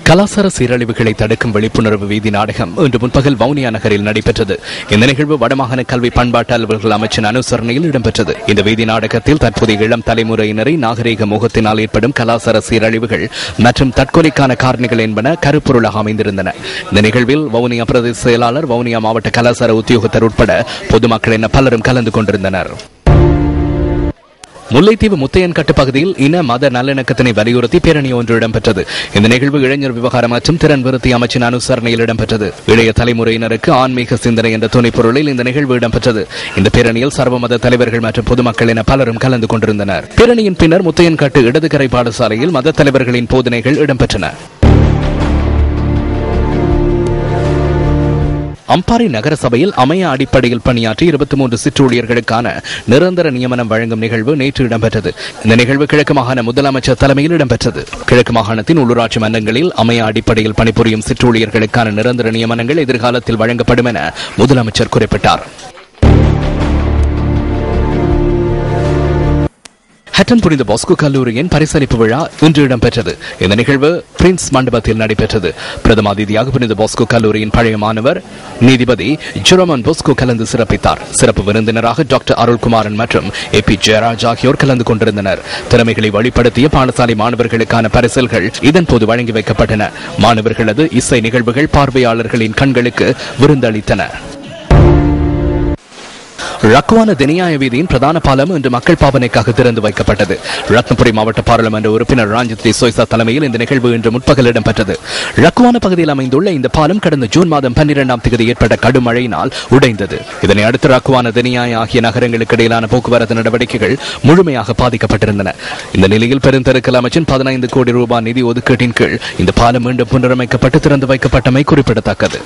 கலாசார சீரழிவுகளை தடுக்கும் விழிப்புணர்வு வீதி நாடகம் இன்று முன்பகல் வவுனியா நகரில் நடைபெற்றது. இந்த நிகழ்வு வடமாகாண கல்வி பண்பாட்டு அலுவலர்கள் அமைச்சின் அனுசரணையில் இடம்பெற்றது. இந்த வீதி நாடகத்தில் தற்போதைய இளம் தலைமுறையினரை நாகரீக முகத்தினால் ஏற்படும் கலாசார சீரழிவுகள் மற்றும் தற்கொலைக்கான காரணிகள் என்பன கருப்பொருளாக அமைந்திருந்தன. இந்த நிகழ்வில் வவுனியா பிரதேச செயலாளர், வவுனியா மாவட்ட கலாசார உத்தியோகத்தர் உட்பட பொதுமக்கள் என பலரும் கலந்து கொண்டிருந்தனர். முல்லைத்தீவு முத்தையன்கட்டு பகுதியில் இன மத நல்லிணக்கத்தினை வலியுறுத்தி பேரணி ஒன்று இடம்பெற்றது. இந்த நிகழ்வு இளைஞர் விவகாரம் மற்றும் திறன் விருத்தி அமைச்சின் அனுசரணையில் இடம்பெற்றது. இளைய தலைமுறையினருக்கு ஆன்மீக சிந்தனை என்ற துணைப்பொருளில் இந்த நிகழ்வு இடம்பெற்றது. இந்த பேரணியில் சர்வமத தலைவர்கள் மற்றும் பொதுமக்கள் என பலரும் கலந்து கொண்டிருந்தனர். பேரணியின் பின்னர் முத்தையன்கட்டு இடதுகரை பாடசாலையில் மத தலைவர்களின் போதனைகள் இடம்பெற்றன. அம்பாறை நகர சபையில் அமைய அடிப்படையில் பணியாற்றி 23 சிற்றூழியர்களுக்கான நிரந்தர நியமனம் வழங்கும் நிகழ்வு நேற்று இடம்பெற்றது. இந்த நிகழ்வு கிழக்கு மாகாண முதலமைச்சர் தலைமையில் இடம்பெற்றது. கிழக்கு மாகாணத்தின் உள்ளூராட்சி மன்றங்களில் அமைய அடிப்படையில் பணிபுரியும் சிற்றூழியர்களுக்கான நிரந்தர நியமனங்கள் எதிர்காலத்தில் வழங்கப்படும் என முதலமைச்சர் குறிப்பிட்டார். ஹட்டன் புனித பாஸ்கோ கல்லூரியின் பரிசளிப்பு விழா இன்று இடம்பெற்றது. இந்த நிகழ்வு பிரின்ஸ் மண்டபத்தில் நடைபெற்றது. பிரதம அதிதியாக புனித பாஸ்கோ கல்லூரியின் பழைய மாணவர் நீதிபதி ஜெரோமன் பாஸ்கோ கலந்து சிறப்பித்தார். சிறப்பு விருந்தினராக டாக்டர் அருள்குமாரன் மற்றும் AP ஜெயராஜ் ஆகியோர் கலந்து கொண்டிருந்தனர். திறமைகளை வெளிப்படுத்திய பாடசாலை மாணவர்களுக்கான பரிசல்கள் இதன்போது வழங்கி வைக்கப்பட்டன. மாணவர்களது இசை நிகழ்வுகள் பார்வையாளர்களின் கண்களுக்கு விருந்தளித்தன. ரக்குவான தினியாய வீதியின் பிரதான பாலம் இன்று மக்கள் பாவனைக்காக திறந்து வைக்கப்பட்டது. ரத்னபுரி மாவட்ட பாராளுமன்ற உறுப்பினர் ராஞ்சித் சோய்சா தலைமையில் இந்த நிகழ்வு இன்று முற்பகல் இடம்பெற்றது. ரக்குவான பகுதியில் அமைந்துள்ள இந்த பாலம் கடந்த ஜூன் மாதம் 12ஆம் தேதி ஏற்பட்ட கடும் மழையினால் உடைந்தது. இதனை அடுத்து ரக்குவான தினியாய ஆகிய நகரங்களுக்கு இடையிலான போக்குவரத்து நடவடிக்கைகள் முழுமையாக பாதிக்கப்பட்டிருந்தன. இந்த நிலையில் பெருந்தெருக்கல் அமைச்சின் 15 கோடி ரூபாய் நிதி ஒதுக்கீட்டின் கீழ் இந்த பாலம் மீண்டும் புனரமைக்கப்பட்டு திறந்து வைக்கப்பட்டமை குறிப்பிடத்தக்கது.